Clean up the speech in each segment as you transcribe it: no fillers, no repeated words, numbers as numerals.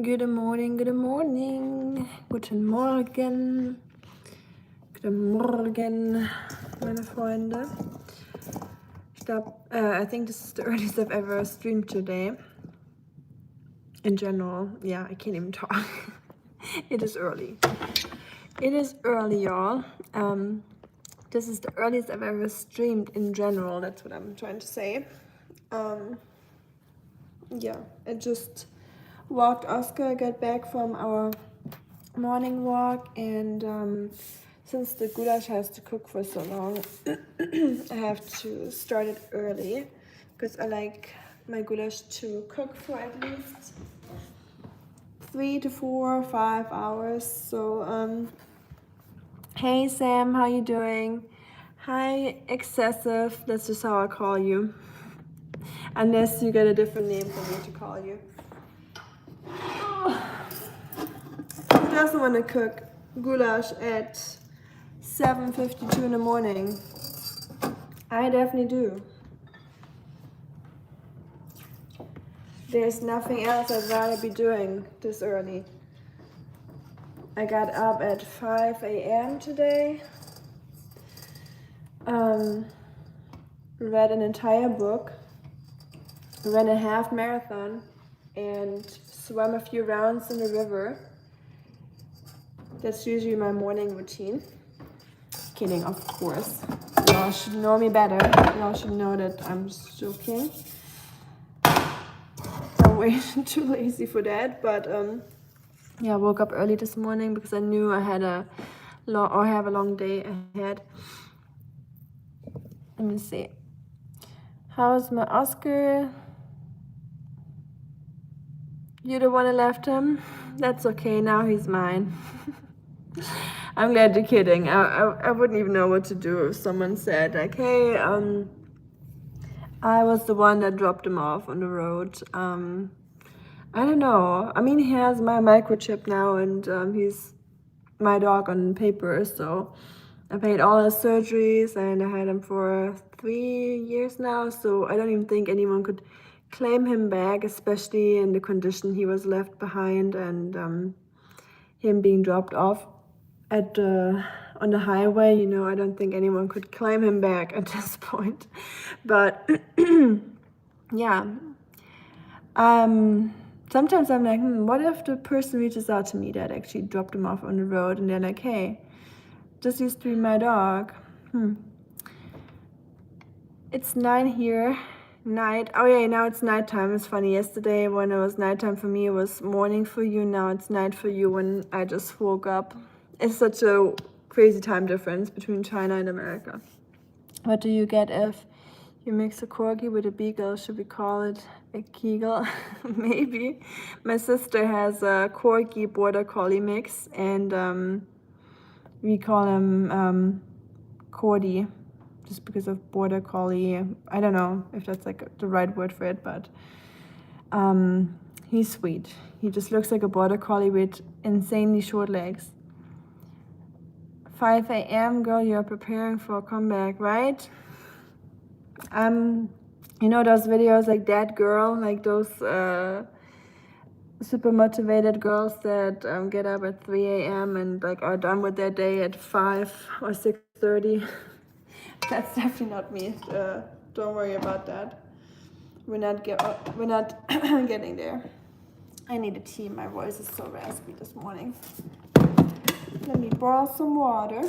Good morning, guten Morgen. Guten Morgen, meine Freunde. I think this is the earliest I've ever streamed today. In general, yeah, I can't even talk. It is early. It is early, y'all. This is the earliest I've ever streamed in general. That's what I'm trying to say. Yeah, I just walked Oscar, got back from our morning walk, and since the goulash has to cook for so long, I have to start it early because I like my goulash to cook for at least 3 to 4 or 5 hours. So hey Sam, how you doing? Hi Excessive, that's just how I call you, unless you get a different name for me to call you. Who doesn't want to cook goulash at 7:52 in the morning? I definitely do. There's nothing else I'd rather be doing this early. I got up at 5 a.m. today. Read an entire book, ran a half marathon, and swam a few rounds in the river. That's usually my morning routine. Kidding, of course. Y'all should know me better. Y'all should know that I'm joking. I'm way too lazy for that, but yeah, I woke up early this morning because I knew I had have a long day ahead. Let me see. How's my Oscar? You the one who left him? That's okay, now he's mine. I'm glad you're kidding. I wouldn't even know what to do if someone said like, hey, I was the one that dropped him off on the road. I don't know. I mean, he has my microchip now, and he's my dog on paper, so I paid all his surgeries and I had him for 3 years now, so I don't even think anyone could claim him back, especially in the condition he was left behind, and him being dropped off at on the highway. You know, I don't think anyone could claim him back at this point. But yeah, sometimes I'm like, what if the person reaches out to me that actually dropped him off on the road, and they're like, hey, this used to be my dog. It's 9 here. Night. Oh yeah, now it's nighttime. It's funny. Yesterday when it was nighttime for me, it was morning for you. Now it's night for you when I just woke up. It's such a crazy time difference between China and America. What do you get if you mix a corgi with a beagle? Should we call it a kegel? Maybe. My sister has a corgi border collie mix, and we call him Cordy, just because of border collie. I don't know if that's like the right word for it, but he's sweet. He just looks like a border collie with insanely short legs. 5 a.m. girl, you're preparing for a comeback, right? You know those videos like that girl, like those super motivated girls that get up at 3 a.m. and like are done with their day at 5 or 6:30. That's definitely not me. Don't worry about that. We're not getting there. I need a tea. My voice is so raspy this morning. Let me boil some water.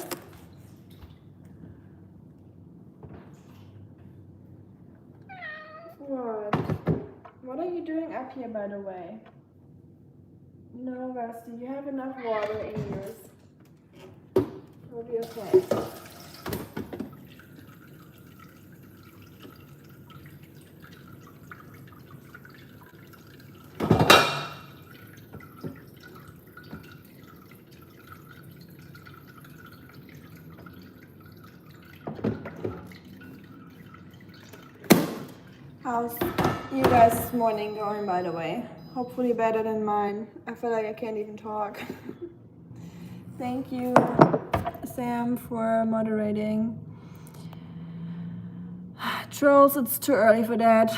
What are you doing up here, by the way? No, Rusty, you have enough water in yours. It'll be okay. How's you guys' morning going, by the way? Hopefully better than mine. I feel like I can't even talk. Thank you, Sam, for moderating. Trolls, it's too early for that.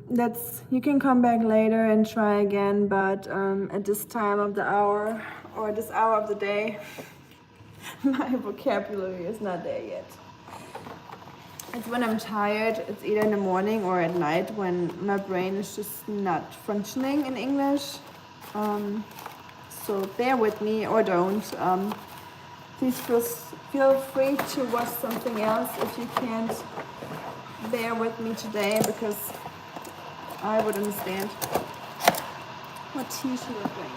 you can come back later and try again, but at this time of the hour or this hour of the day, my vocabulary is not there yet. It's when I'm tired. It's either in the morning or at night when my brain is just not functioning in English. So bear with me or don't. Please feel free to watch something else if you can't bear with me today, because I would understand. What tea should I drink?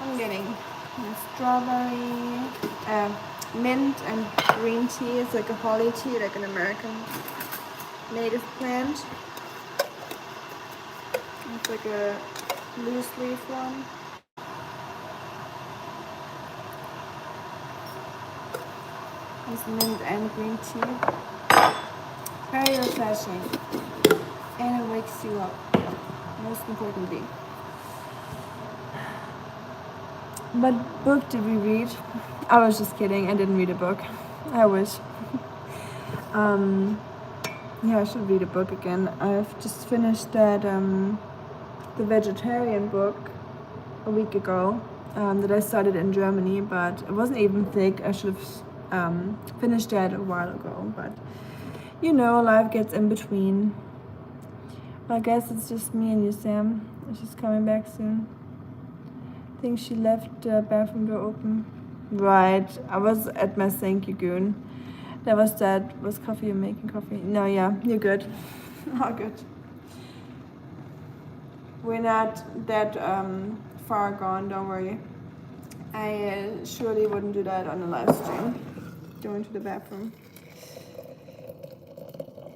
I'm getting strawberry, mint and green tea. It's like a holly tea, like an American native plant. It's like a loose leaf one. It's mint and green tea. Very refreshing. And it wakes you up, most importantly. What book did we read? I was just kidding. I didn't read a book. I wish. Yeah, I should read a book again. I've just finished that the vegetarian book a week ago that I started in Germany, but it wasn't even thick. I should have finished that a while ago, but you know, life gets in between. I guess it's just me and you, Sam. She's coming back soon. I think she left the bathroom door open. Right, I was at my thank you goon. Was coffee, you're making coffee? No, yeah, you're good. All good. We're not that far gone, don't worry. I surely wouldn't do that on a live stream. Going to the bathroom.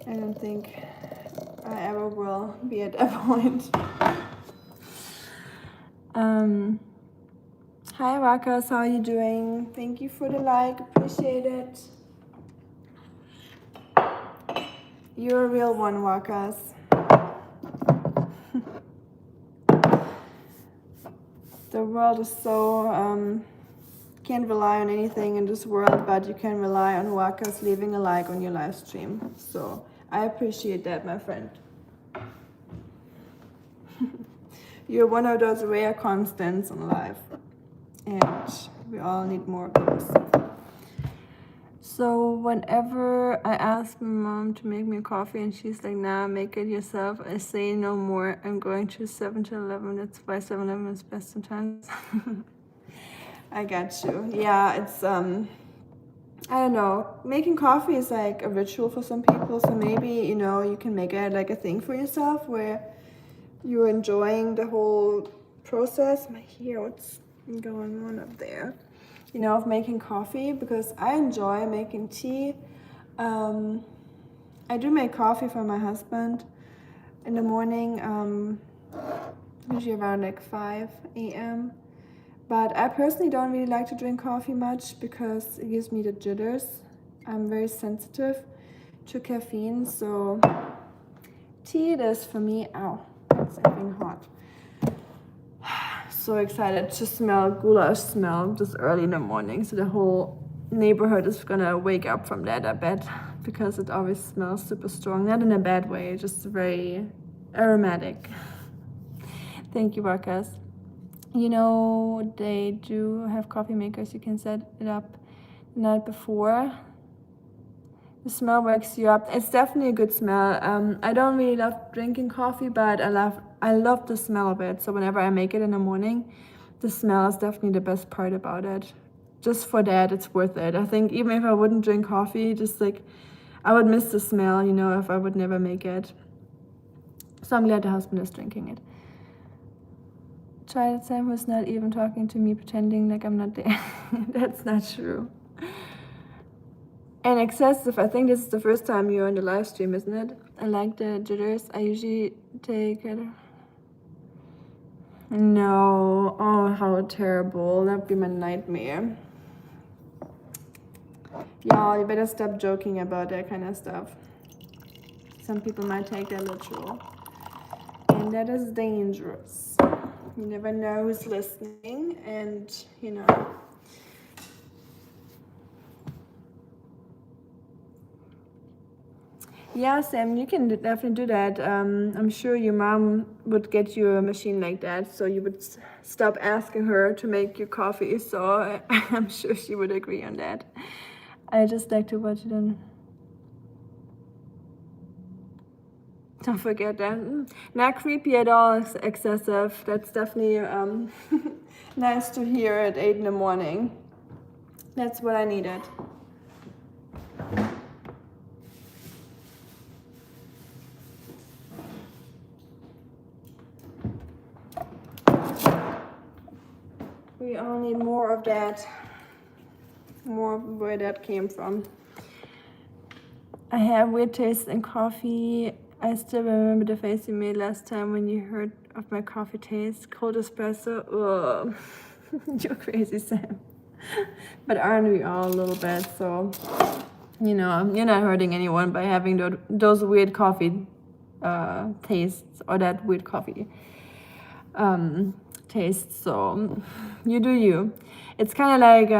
I don't think I ever will be at that point. Hi Rakas, how are you doing? Thank you for the like, appreciate it. You're a real one, Rakas. The world is so, can't rely on anything in this world, but you can rely on Rakas leaving a like on your live stream. So I appreciate that, my friend. You're one of those rare constants in life, and we all need more of those. So whenever I ask my mom to make me a coffee and she's like, nah, make it yourself, I say no more. I'm going to 7-Eleven. That's why 7-Eleven is best sometimes. I got you. Yeah, it's I don't know. Making coffee is like a ritual for some people, so maybe, you know, you can make it like a thing for yourself where you're enjoying the whole process. My hair, what's going on up there? You know, of making coffee, because I enjoy making tea. I do make coffee for my husband in the morning, usually around like 5 a.m. But I personally don't really like to drink coffee much because it gives me the jitters. I'm very sensitive to caffeine, so tea it is for me. Ow, it's effing hot. So excited to smell goulash smell just early in the morning, so the whole neighborhood is gonna wake up from that, I bet, because it always smells super strong. Not in a bad way, just very aromatic. Thank you, Marcus. You know, they do have coffee makers. You can set it up the night before. The smell wakes you up. It's definitely a good smell. I don't really love drinking coffee, but I love the smell of it. So whenever I make it in the morning, the smell is definitely the best part about it. Just for that, it's worth it. I think even if I wouldn't drink coffee, just like I would miss the smell, you know, if I would never make it. So I'm glad the husband is drinking it. Child Sam who's not even talking to me, pretending like I'm not there. That's not true. And excessive, I think this is the first time you're on the live stream, isn't it? I like the jitters. I usually take it. No, oh, how terrible. That'd be my nightmare. Y'all, you better stop joking about that kind of stuff. Some people might take that literal. And that is dangerous. You never know who's listening, and you know. Yeah, Sam, you can definitely do that. I'm sure your mom would get you a machine like that, so you would stop asking her to make you coffee. So I'm sure she would agree on that. I just like to watch it and don't forget that. Not creepy at all, excessive. That's definitely nice to hear at 8 in the morning. That's what I needed. We all need more of that. More of where that came from. I have weird taste in coffee. I still remember the face you made last time when you heard of my coffee taste. Cold espresso. Ugh. You're crazy, Sam. But aren't we all a little bit? So, you know, you're not hurting anyone by having those weird coffee tastes or that weird coffee taste. So, you do you. It's kind of like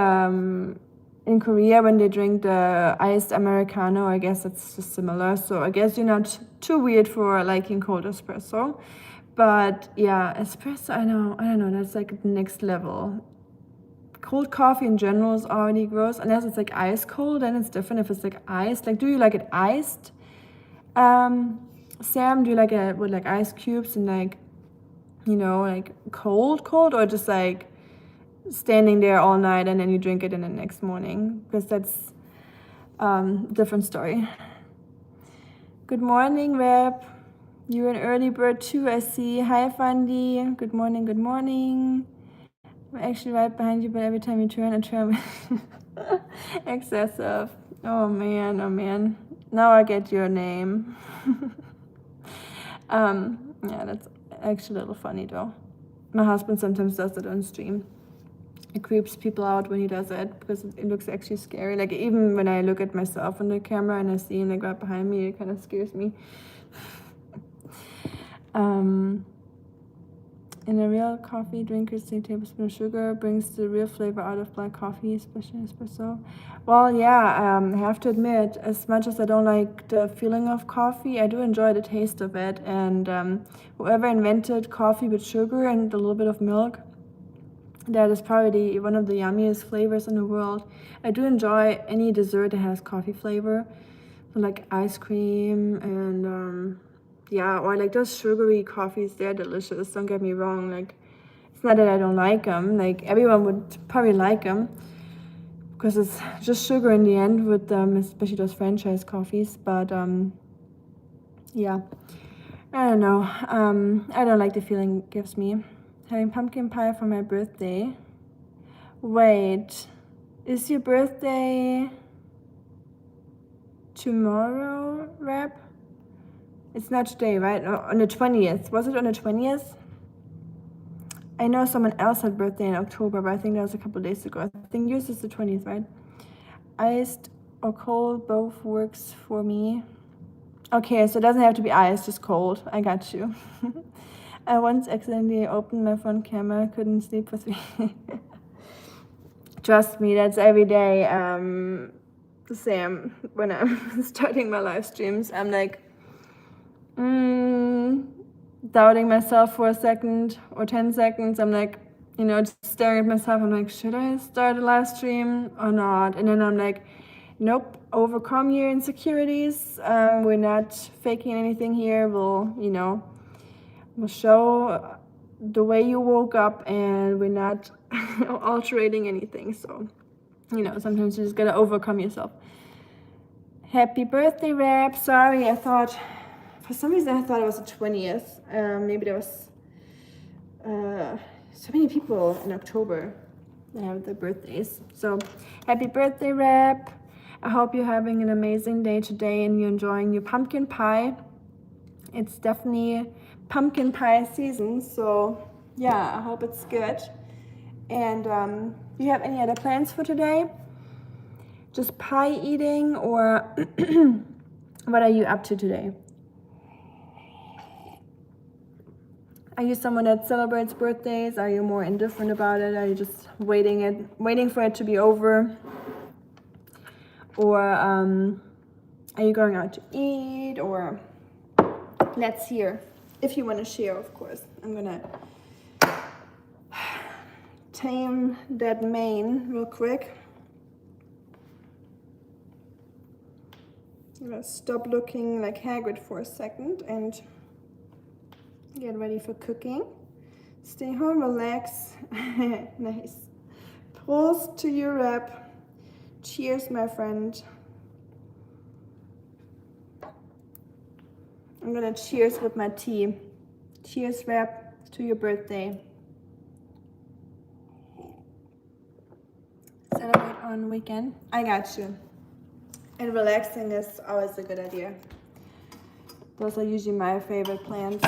in Korea when they drink the iced Americano. I guess it's just similar. So, I guess you're not too weird for liking cold espresso. But yeah, espresso, I don't know, that's like the next level. Cold coffee in general is already gross, unless it's like ice cold, then it's different if it's like iced. Like, do you like it iced? Sam, do you like it with like ice cubes and like, you know, like cold, or just like standing there all night and then you drink it in the next morning? Because that's different story. Good morning, Reb. You're an early bird too, I see. Hi, Fundy. Good morning, good morning. I'm actually right behind you, but every time you turn, I turn. Excessive. Oh man, oh man. Now I get your name. Yeah, that's actually a little funny though. My husband sometimes does it on stream. It creeps people out when he does it because it looks actually scary. Like even when I look at myself on the camera and I see him like right behind me, it kind of scares me. In a real coffee drinker, 3 tablespoons of sugar brings the real flavor out of black coffee, especially espresso. Well, yeah, I have to admit, as much as I don't like the feeling of coffee, I do enjoy the taste of it. And whoever invented coffee with sugar and a little bit of milk, that is probably one of the yummiest flavors in the world. I do enjoy any dessert that has coffee flavor, so like ice cream and yeah, or like those sugary coffees, they're delicious, don't get me wrong. Like, it's not that I don't like them, like everyone would probably like them because it's just sugar in the end with them, especially those franchise coffees. But yeah, I don't know, I don't like the feeling it gives me. Having pumpkin pie for my birthday. Wait, is your birthday tomorrow, Rep? It's not today, right? No, on the 20th. Was it on the 20th? I know someone else had birthday in October, but I think that was a couple days ago. I think yours is the 20th, right? Iced or cold, both works for me. Okay, so it doesn't have to be iced, just cold. I got you. I once accidentally opened my phone camera, couldn't sleep for 3. Trust me, that's every day. Sam, when I'm starting my live streams, I'm like, doubting myself for a second or 10 seconds. I'm like, you know, just staring at myself. I'm like, should I start a live stream or not? And then I'm like, nope, overcome your insecurities. We're not faking anything here. We'll show the way you woke up and we're not altering anything. So, you know, sometimes you just gotta overcome yourself. Happy birthday, Rap. Sorry, for some reason I thought it was the 20th. Maybe there was so many people in October that have their birthdays. So happy birthday, Rap. I hope you're having an amazing day today and you're enjoying your pumpkin pie. It's definitely pumpkin pie season, so yeah, I hope it's good. And do you have any other plans for today? Just pie eating, or what are you up to today? Are you someone that celebrates birthdays? Are you more indifferent about it? Are you just waiting for it to be over? Or Are you going out to eat, or let's hear if you want to share, of course. I'm gonna tame that mane real quick. I'm gonna stop looking like Hagrid for a second and get ready for cooking. Stay home, relax. Nice. Prost to Europe. Cheers, my friend. I'm gonna cheers with my tea. Cheers, rap, to your birthday. Celebrate on weekend. I got you. And relaxing is always a good idea. Those are usually my favorite plans.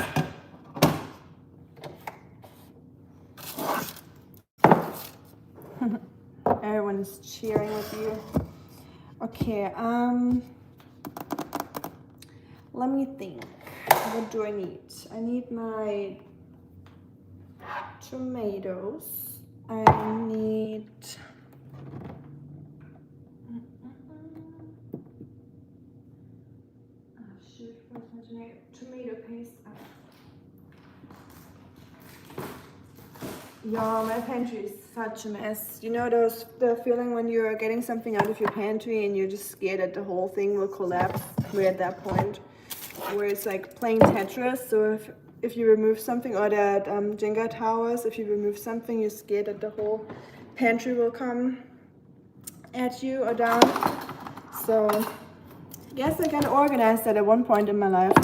Everyone is cheering with you. Okay, let me think. What do I need? I need my tomatoes. I need tomato paste. Yeah, my pantry is such a mess. You know the feeling when you're getting something out of your pantry and you're just scared that the whole thing will collapse? We're at that point where it's like playing Tetris. So if you remove something, or that Jenga towers, if you remove something, you're scared that the whole pantry will come at you or down. So I guess I can organize that at one point in my life.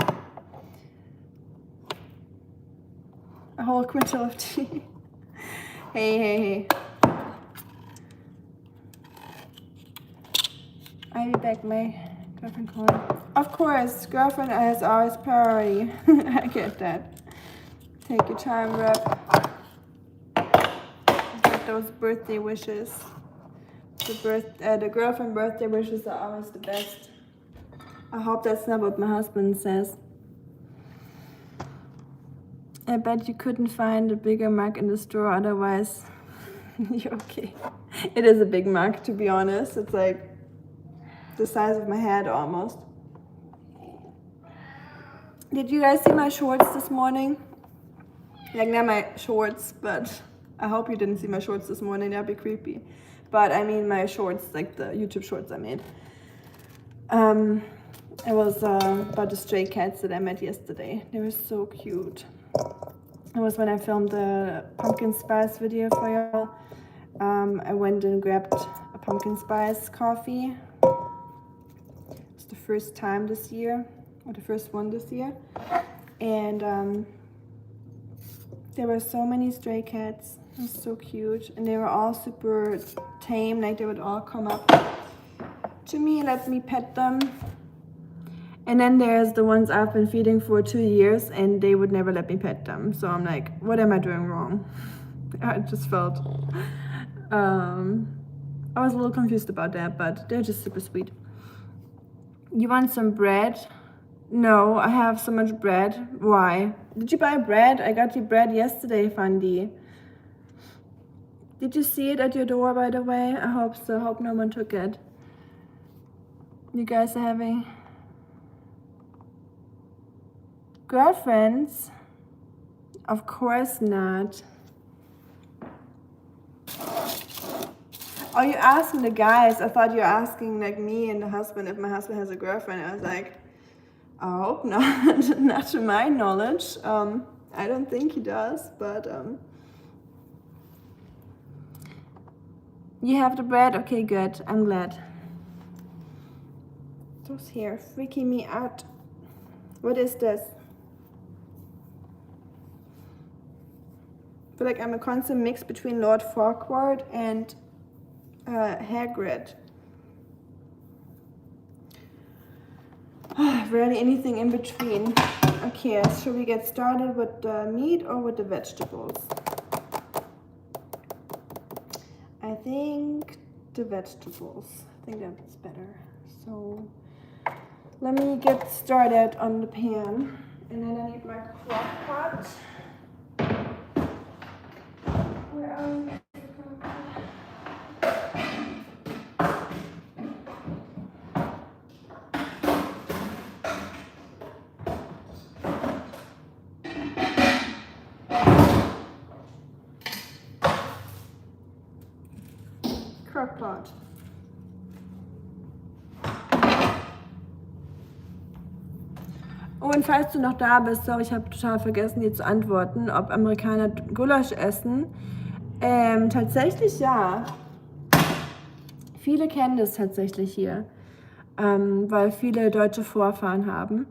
A whole quintal of tea. Hey. I'll be back, my girlfriend calling. Of course, girlfriend is always priority. I get that. Take your time, rep. Get those birthday wishes. The girlfriend birthday wishes are always the best. I hope that's not what my husband says. I bet you couldn't find a bigger mug in the store, otherwise you're okay. It is a big mug, to be honest. It's like the size of my head almost. Did you guys see my shorts this morning? Like, not my shorts, but I hope you didn't see my shorts this morning. That'd be creepy. But I mean my shorts, like the YouTube shorts I made. It was about the stray cats that I met yesterday. They were so cute. It was when I filmed the pumpkin spice video for y'all. I went and grabbed a pumpkin spice coffee. It's the first time this year, or the first one this year. And there were so many stray cats. It was so cute. And they were all super tame. Like, they would all come up to me, let me pet them. And then there's the ones I've been feeding for 2 years, and they would never let me pet them. So I'm like, what am I doing wrong? I just felt, I was a little confused about that, but they're just super sweet. You want some bread? No, I have so much bread. Why? Did you buy bread? I got you bread yesterday, Fundy. Did you see it at your door, by the way? I hope so. Hope no one took it. You guys are having girlfriends? Of course not. Oh, you're asking the guys. I thought you were asking like me and the husband if my husband has a girlfriend. I was like, I hope not. Not to my knowledge. I don't think he does, but you have the bread? Okay, good. I'm glad. Those hair freaking me out. What is this? I feel like I'm a constant mix between Lord Farquaad and Hagrid. Rarely anything in between. Okay, should we get started with the meat or with the vegetables? I think the vegetables. I think that's better. So let me get started on the pan. And then I need my crock pot. Where are we? crock pot. Oh, und falls du noch da bist, sorry, ich habe total vergessen, dir zu antworten, ob Amerikaner Gulasch essen. Tatsächlich ja. Viele kennen das tatsächlich hier, weil viele deutsche Vorfahren haben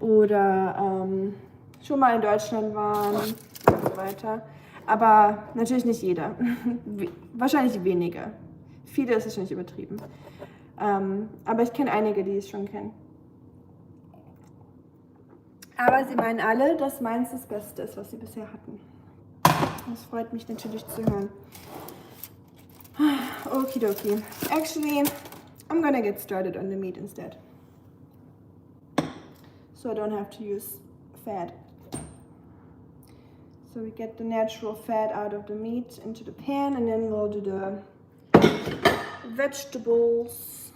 oder schon mal in Deutschland waren und so weiter. Aber natürlich nicht jeder. Wahrscheinlich wenige. Viele ist wahrscheinlich übertrieben. Aber ich kenne einige, die es schon kennen. Aber sie meinen alle, dass meins das Beste ist, was sie bisher hatten. Das freut mich natürlich zu hören. Okidoki. Actually, I'm gonna get started on the meat instead. So I don't have to use fat. So we get the natural fat out of the meat into the pan, and then we'll do the vegetables.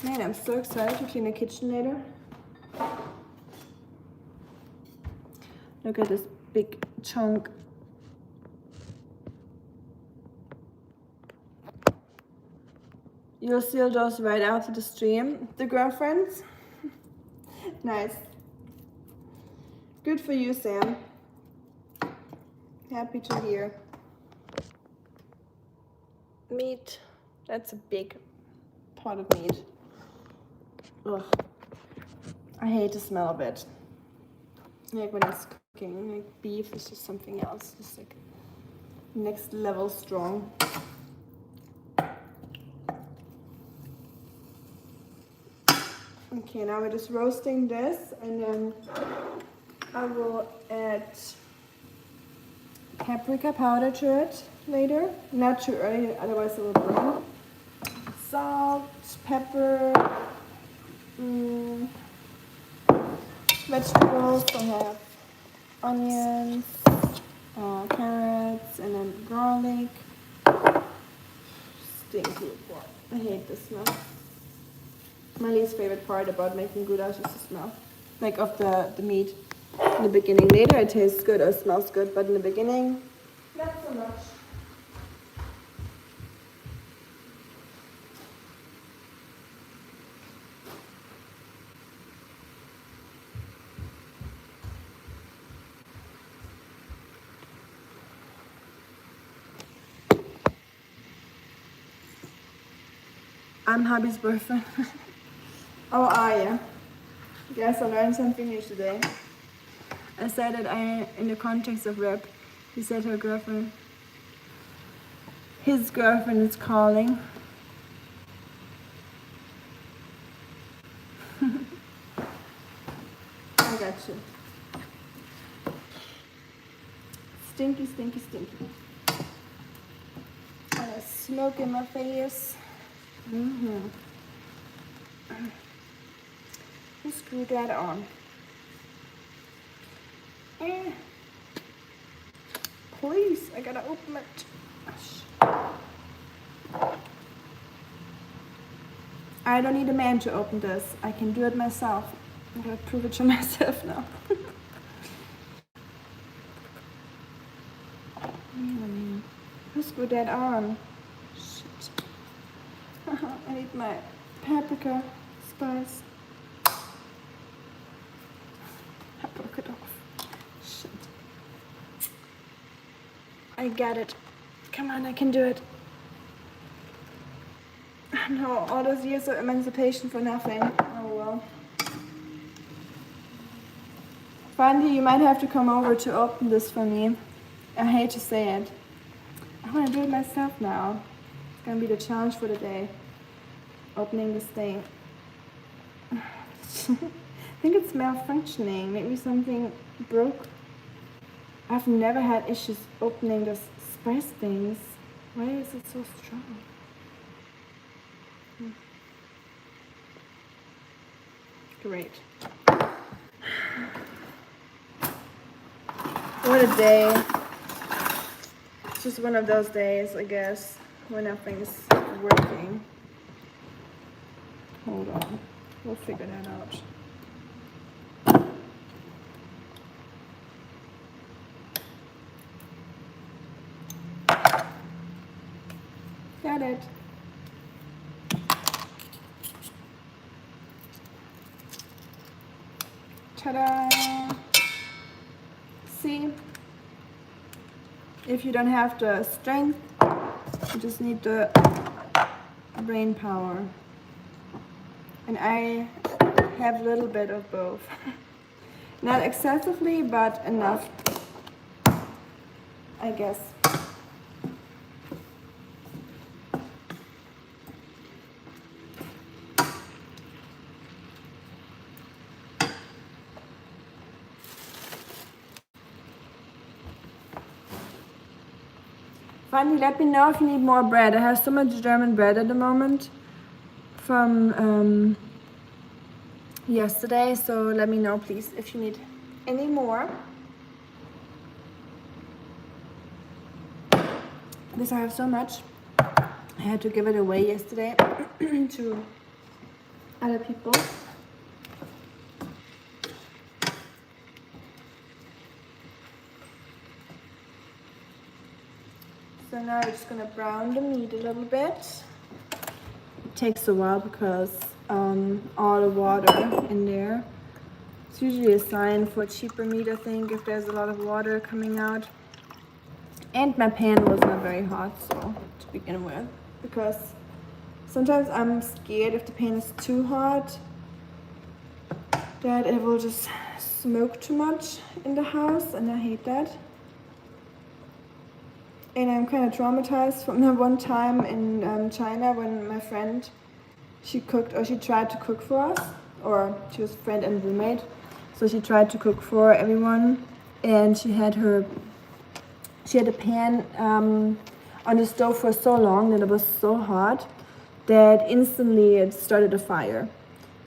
Man, I'm so excited to clean the kitchen later. Look at this big chunk. You'll seal those right after the stream, the girlfriends. Nice. Good for you, Sam. Happy to hear. Meat. That's a big pot of meat. Ugh. I hate the smell of it. Like when it's cooking, like beef is just something else. Just like next level strong. Okay, now we're just roasting this, and then I will add paprika powder to it later. Not too early, otherwise it will burn. Salt, pepper, vegetables. I have onions, carrots, and then garlic. Stinky. I hate the smell. My least favorite part about making goulash is the smell, like of the meat. In the beginning, later it tastes good or smells good, but in the beginning, not so much. I'm hubby's boyfriend. Oh, are you? Guess I learned something new today. I said that in the context of rap, he said her girlfriend, his girlfriend is calling. I got you. Stinky, stinky, stinky. And a smoke in my face. Let's screw that on. Please, I gotta open it. I don't need a man to open this. I can do it myself. I'm gonna prove it to myself now. Let's screw that on. Shit. I need my paprika spice. I broke it off. Shit. I got it. Come on, I can do it. No, all those years of emancipation for nothing. Oh well. Finally, you might have to come over to open this for me. I hate to say it. I want to do it myself now. It's gonna be the challenge for the day. Opening this thing. I think it's malfunctioning. Maybe something broke. I've never had issues opening those spice things. Why is it so strong? Great. What a day. It's just one of those days, I guess, when nothing's working. Hold on. We'll figure that out. cut it. Ta-da! See? If you don't have the strength, you just need the brain power. And I have a little bit of both. Not excessively, but enough, I guess. Finally, let me know if you need more bread. I have so much German bread at the moment from yesterday, so let me know please if you need any more. Because I have so much. I had to give it away yesterday to other people. So now we're just gonna brown the meat a little bit. It takes a while because all the water in there. It's usually a sign for cheaper meat, I think, if there's a lot of water coming out. And my pan was not very hot, so to begin with, because sometimes I'm scared if the pan is too hot that it will just smoke too much in the house, and I hate that. And I'm kind of traumatized from that one time in China when my friend, she cooked, or she tried to cook for us, or she was a friend and roommate, so she tried to cook for everyone, and she had a pan on the stove for so long that it was so hot that instantly it started a fire.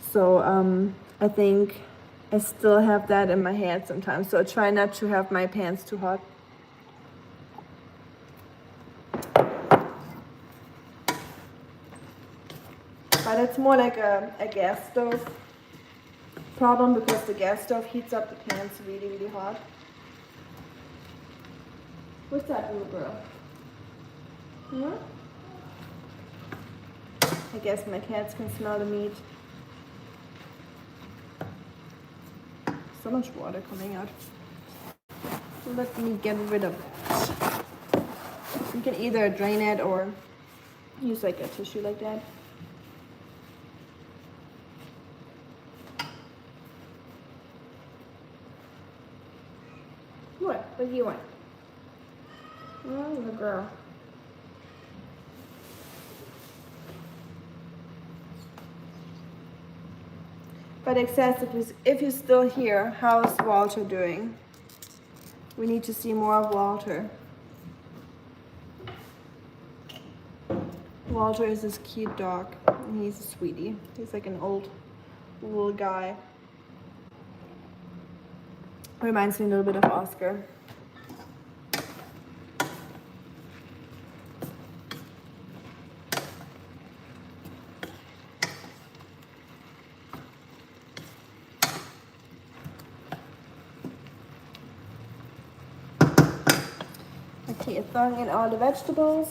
So I think I still have that in my head sometimes, so I try not to have my pans too hot. But it's more like a gas stove problem, because the gas stove heats up the pans really, really hot. What's that, little girl? Hmm? I guess my cats can smell the meat. So much water coming out. Let me get rid of it. You can either drain it or use like a tissue like that. What do you want? Oh, little girl. But excessively, if you're still here, how's Walter doing? We need to see more of Walter. Walter is this cute dog, and he's a sweetie. He's like an old little guy. Reminds me a little bit of Oscar. Okay, throwing in all the vegetables.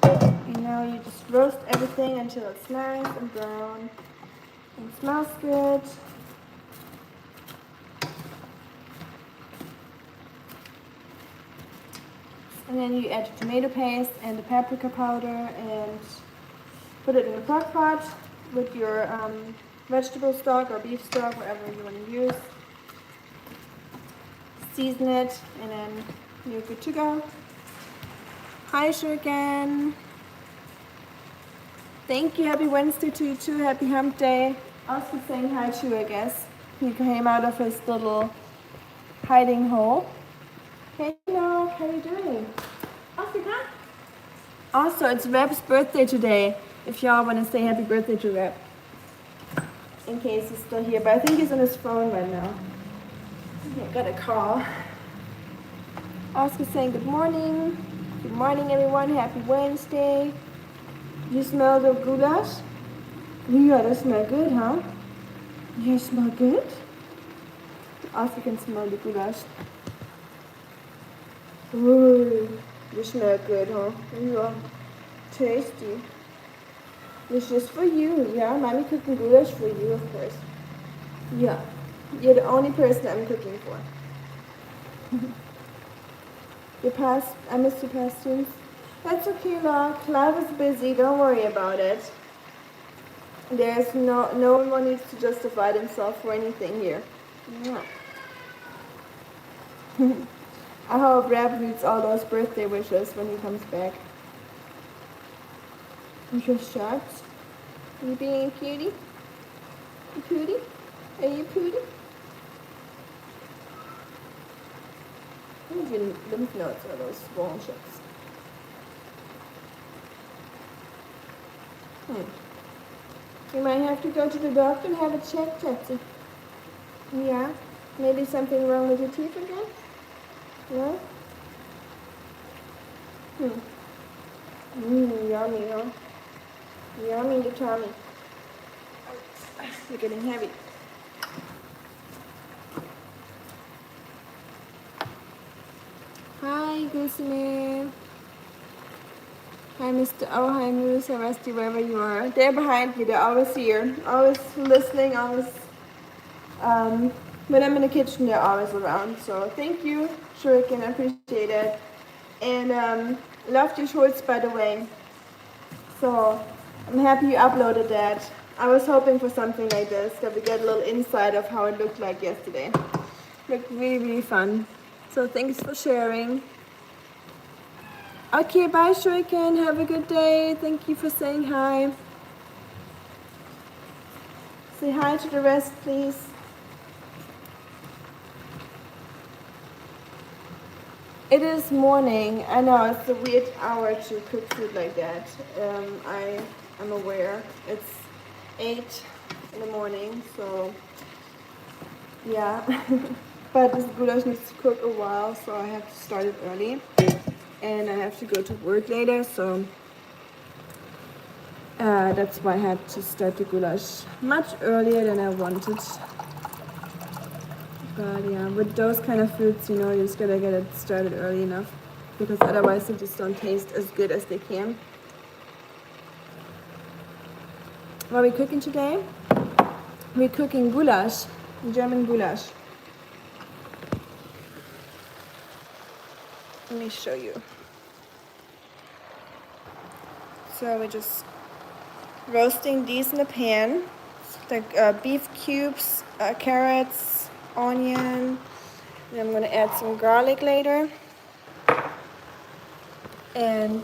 And now you just roast everything until it's nice and brown and smells good. And then you add the tomato paste and the paprika powder and put it in a crock pot with your vegetable stock or beef stock, whatever you want to use. Season it, and then you're good to go. Hi, Shuriken. Thank you. Happy Wednesday to you too. Happy hump day. Oscar saying hi too, I guess. He came out of his little hiding hole. Hello, how are you doing? Oscar, come. Also, it's Reb's birthday today. If y'all want to say happy birthday to Reb. In case he's still here. But I think he's on his phone right now. I got a call. Oscar saying good morning. Good morning, everyone. Happy Wednesday. You smell the goulash? Yeah, that smells good, huh? You smell good? Also can smell the goulash. Ooh, you smell good, huh? Yeah, tasty. It's just for you, yeah? Mommy cooking goulash for you, of course. Yeah, you're the only person I'm cooking for. I missed your past tunes. That's okay, Locke. Life is busy. Don't worry about it. There's no one needs to justify themselves for anything here. No. I hope Rab reads all those birthday wishes when he comes back. You just shocked? You being a cutie? You pooty? Are you pooty? What are your lymph nodes or those swollen chips? You might have to go to the doctor and have a check, Jetty. Yeah? Maybe something wrong with your teeth again? No? Yummy, huh? Yummy the tummy. You're getting heavy. Hi, Gusine. Hi, Mr. Oh, hi, Moose, or Rusty, wherever you are. They're behind me. They're always here. Always listening, always... when I'm in the kitchen, they're always around. So thank you, Shuriken. I appreciate it. And loved your shorts, by the way. So I'm happy you uploaded that. I was hoping for something like this, that we get a little insight of how it looked like yesterday. Looked really, really fun. So thanks for sharing. Okay, bye, Shuriken. Have a good day. Thank you for saying hi. Say hi to the rest, please. It is morning. I know it's a weird hour to cook food like that. I'm aware. It's 8 in the morning, so yeah. But this goulash needs to cook a while, so I have to start it early. And I have to go to work later, so that's why I had to start the goulash much earlier than I wanted. But yeah, with those kind of foods, you just gotta get it started early enough, because otherwise they just don't taste as good as they can. What are we cooking today? We're cooking goulash, German goulash. Let me show you. So we're just roasting these in the pan. The beef cubes, carrots, onion. And I'm gonna add some garlic later. And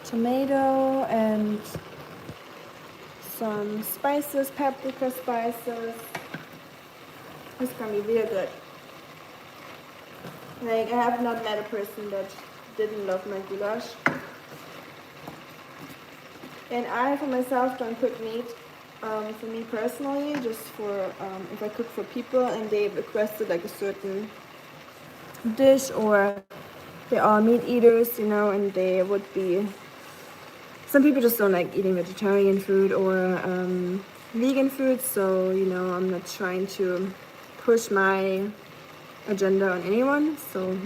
tomato and some spices, paprika spices. It's gonna be real good. Like, I have not met a person that didn't love my goulash. And I, for myself, don't cook meat. For me personally, just for if I cook for people and they requested like a certain dish, or they are meat eaters, and they would be... Some people just don't like eating vegetarian food or vegan food, so, I'm not trying to push my agenda on anyone, so,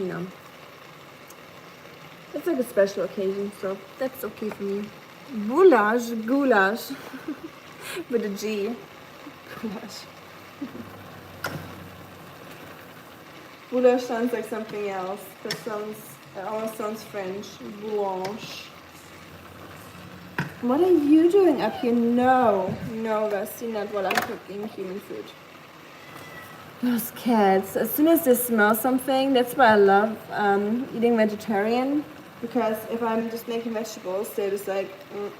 it's like a special occasion, so that's okay for me. Goulash, with a G. Goulash. Goulash sounds like something else. It almost sounds French. Blanche. What are you doing up here? No, Rusty, not while I'm cooking human food. Those cats. As soon as they smell something, that's why I love eating vegetarian. Because if I'm just making vegetables, they're just like,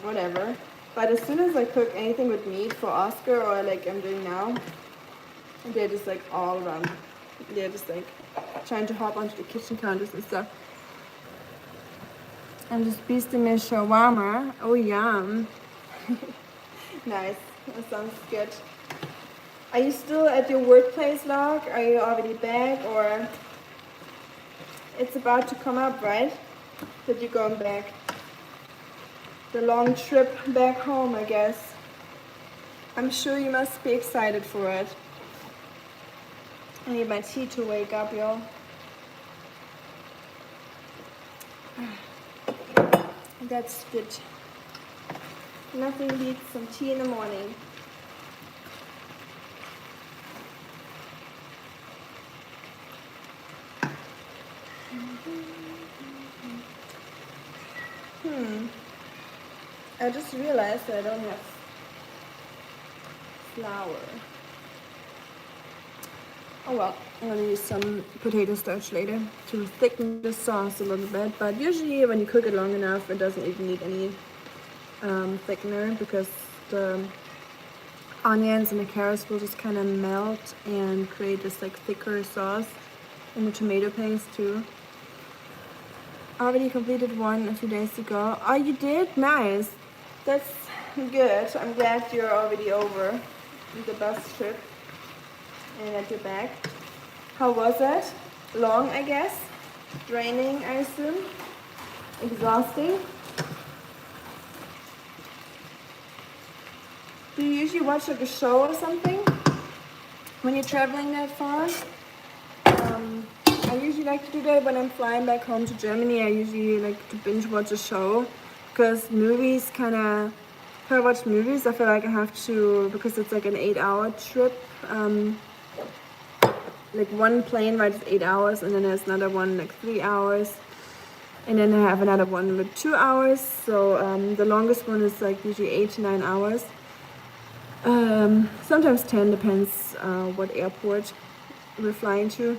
whatever. But as soon as I cook anything with meat for Oscar, or like I'm doing now, they're just like all around. They're just like trying to hop onto the kitchen counters and stuff. And just beasting me shawarma. Oh, yum. Nice. That sounds good. Are you still at your workplace, Locke? Are you already back, or it's about to come up, right? That you're going back. the long trip back home, I guess. I'm sure you must be excited for it. I need my tea to wake up, y'all. That's good. Nothing beats some tea in the morning. I just realized that I don't have flour. Oh well, I'm gonna use some potato starch later to thicken the sauce a little bit. But usually when you cook it long enough, it doesn't even need any thickener, because the onions and the carrots will just kind of melt and create this like thicker sauce, and the tomato paste too. Already completed one a few days ago. Oh, you did? Nice. That's good. I'm glad you're already over the bus trip and at your back. How was it? Long, I guess. Draining, I assume. Exhausting. Do you usually watch like a show or something when you're traveling that far? I usually like to do that when I'm flying back home to Germany. I usually like to binge watch a show, because movies if I watch movies, I feel like I have to, because it's like an 8-hour trip. Like one plane ride is 8 hours, and then there's another one like 3 hours, and then I have another one with 2 hours. So the longest one is like usually 8 to 9 hours. Sometimes 10, depends what airport we're flying to.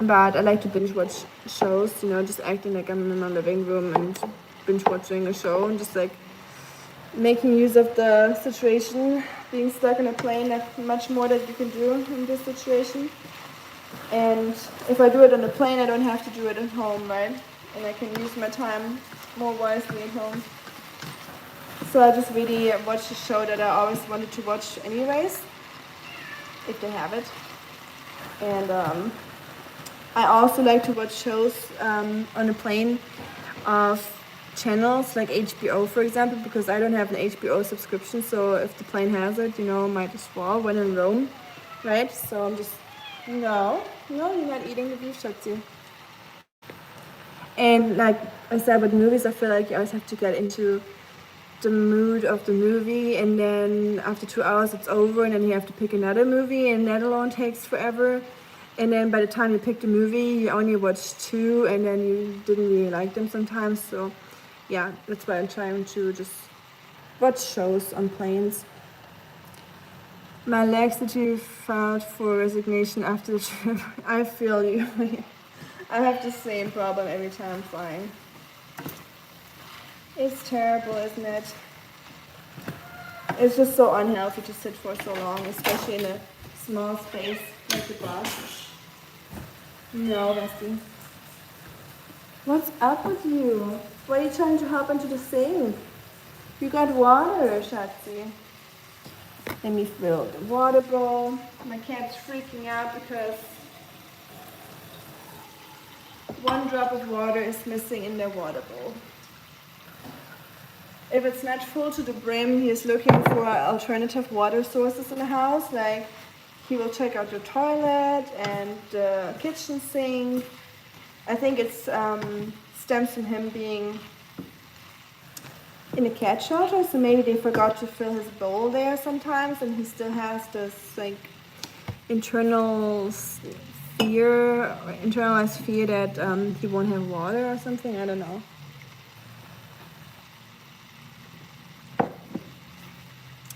But I like to binge watch shows, just acting like I'm in my living room and binge watching a show, and just like making use of the situation. Being stuck in a plane, there's much more that you can do in this situation. And if I do it on the plane, I don't have to do it at home, right? And I can use my time more wisely at home. So I just really watched a show that I always wanted to watch anyways, if they have it. And I also like to watch shows on a plane of channels like HBO, for example, because I don't have an HBO subscription. So if the plane has it, might as well when in Rome, right? So I'm just, no, you're not eating the beef, Schatzi. And like I said, with movies, I feel like you always have to get into the mood of the movie, and then after 2 hours it's over, and then you have to pick another movie, and that alone takes forever. And then by the time you pick the movie, you only watched 2, and then you didn't really like them sometimes. So yeah, that's why I'm trying to just watch shows on planes. My laxity filed for resignation after the trip. I feel you. I have the same problem every time I'm flying. It's terrible, isn't it? It's just so unhealthy to sit for so long, especially in a small space like the bus. No, Bestie. What's up with you? Why are you trying to hop into the sink? You got water, Schatzi. Let me fill the water bowl. My cat's freaking out because one drop of water is missing in their water bowl. If it's not full to the brim, he is looking for alternative water sources in the house. Like, he will check out your toilet and the kitchen sink. I think it stems from him being in a cat shelter, so maybe they forgot to fill his bowl there sometimes, and he still has this like internalized fear that he won't have water or something. I don't know.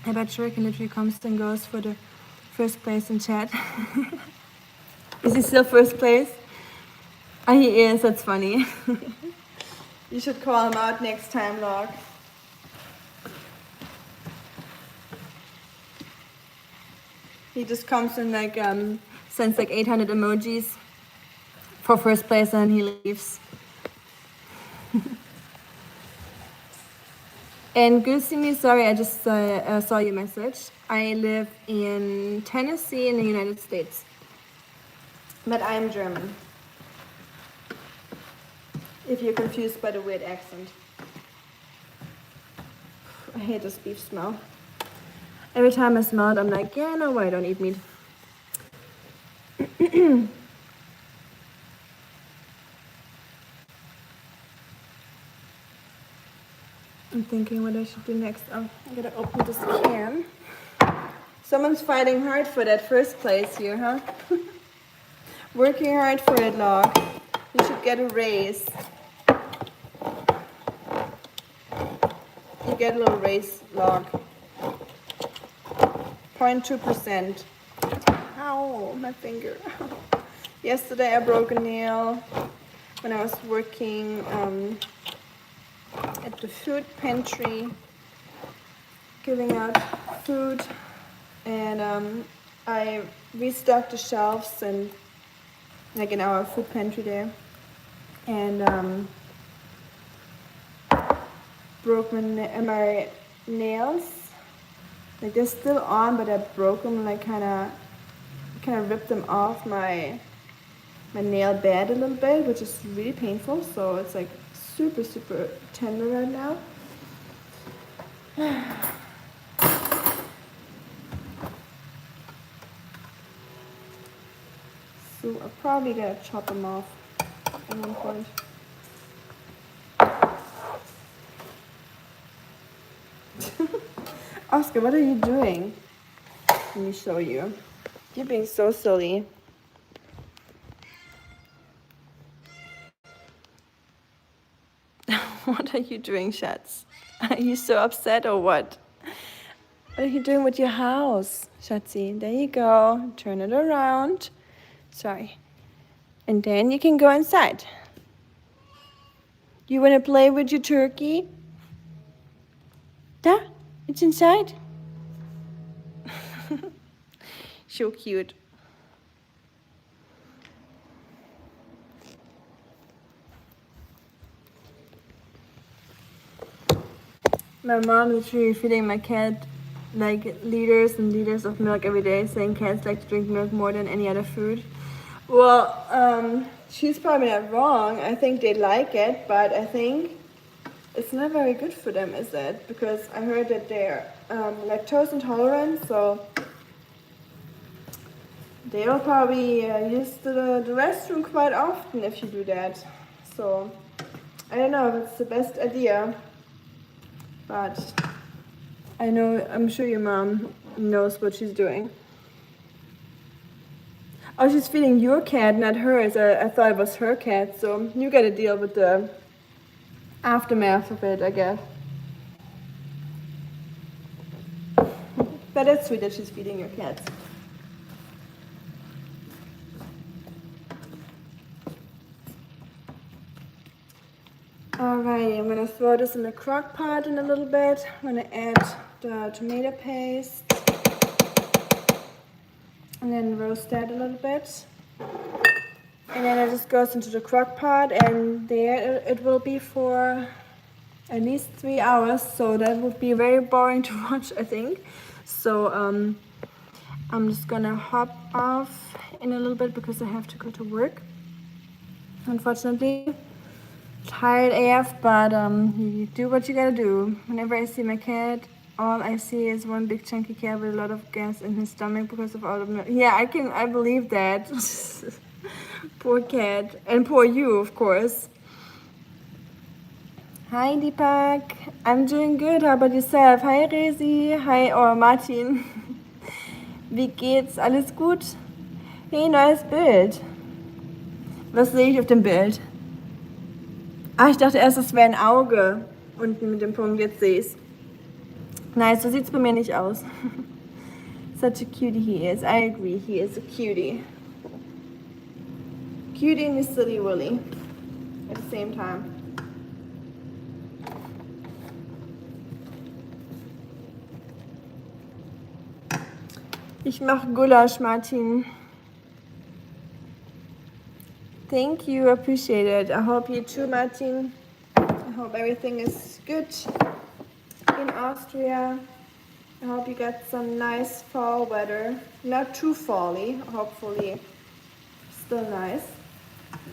I bet Shuriken literally comes and goes for the first place in chat. Is he still first place? Oh, he is. That's funny. You should call him out next time, Log. He just comes and like sends like 800 emojis for first place, and he leaves. And Gusimi, sorry, I just saw your message. I live in Tennessee in the United States, but I'm German. If you're confused by the weird accent. I hate this beef smell. Every time I smell it, I'm like, yeah, no, I don't eat meat. I'm thinking what I should do next. Oh, I gotta open this can. Someone's fighting hard for that first place here, huh? Working hard for it, log. You should get a raise. You get a little raise, log. 0.2%. Ow, my finger. Yesterday I broke a nail when I was working at the food pantry, giving out food, and I restocked the shelves and like in our food pantry there, and broke my nails. Like they're still on, but I broke them. Like kind of ripped them off my nail bed a little bit, which is really painful. So it's like super tender right now. So I probably gotta chop them off at one point. Oscar, what are you doing? Let me show you. You're being so silly. What are you doing, Schatz? Are you so upset or what? What are you doing with your house, Schatzi? There you go. Turn it around. Sorry. And then you can go inside. You want to play with your turkey? Da, it's inside. So cute. My mom is literally feeding my cat like liters and liters of milk every day, saying cats like to drink milk more than any other food. Well, she's probably not wrong. I think they like it, but I think it's not very good for them, is it? Because I heard that they're lactose intolerant, so they'll probably use the restroom quite often if you do that. So I don't know if it's the best idea, but I'm sure your mom knows what she's doing. Oh, she's feeding your cat, not hers. I thought it was her cat, so you gotta deal with the aftermath of it, I guess. But it's sweet that she's feeding your cats. Alrighty, I'm gonna throw this in the crock pot in a little bit. I'm gonna add the tomato paste and then roast that a little bit. And then it just goes into the crock pot, and there it will be for at least 3 hours. So that would be very boring to watch, I think. So I'm just gonna hop off in a little bit because I have to go to work, unfortunately. Tired AF, but you do what you gotta do. Whenever I see my cat, all I see is one big chunky cat with a lot of gas in his stomach because of all the milk. Yeah, I believe that. Poor cat. And poor you, of course. Hi Deepak. I'm doing good. How about yourself? Hi Resi. Hi, oh Martin. Wie geht's? Alles gut? Hey, neues Bild. Was sehe ich auf dem Bild? Ah, ich dachte erst, es wäre ein Auge unten mit dem Punkt. Jetzt sehe ich's. Nice, so sieht's bei mir nicht aus. Such a cutie he is. I agree, he is a cutie. Cutie and silly Willy at the same time. Ich mache Gulasch, Martin. Thank you, appreciate it. I hope you too, Martin. I hope everything is good in Austria. I hope you got some nice fall weather. Not too fall-y, hopefully still nice.